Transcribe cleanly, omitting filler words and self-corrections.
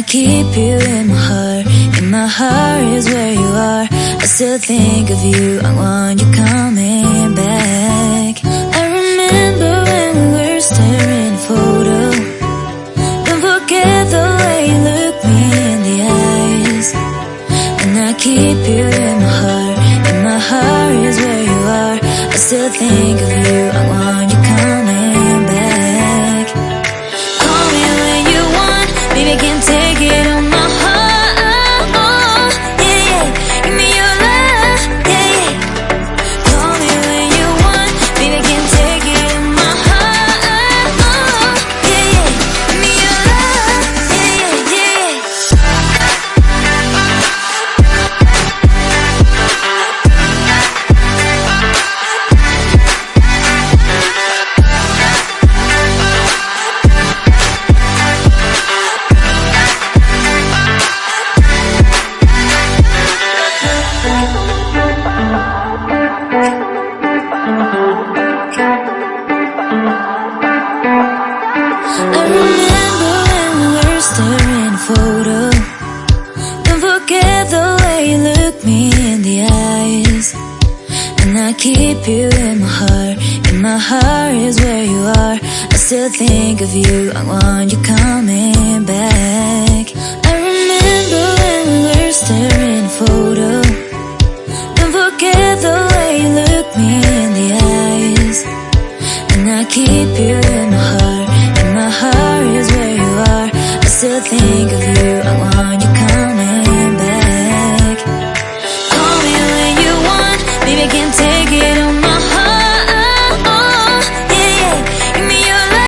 keep you in my heart. In my heart is where you are. I still think of you, I want you coming back. I remember when we were staring at a photo. Don't forget the way you look me in the eyes. And I keep you in my heart. In my heart is where you are. I still think of you, I want you coming back. Call me when you want, baby, I can't take it on my heart. Yeah, yeah, give me your love, yeah, yeah. Call me when you want, baby, I can't take it on my heart. Yeah, yeah, give me your love, yeah, yeah, yeah. I remember when we were staring at a photo. Don't forget the way you look me in the eyes. And I keep you in my heart. In my heart is where you are. I still think of you, I want you coming back. I remember when we were staring at a photo. Don't forget the way you look me in the eyes. And I keep you in my heart. In my heart is where you are. I still think of you, I want you coming back. Call me when you want, baby, I can't take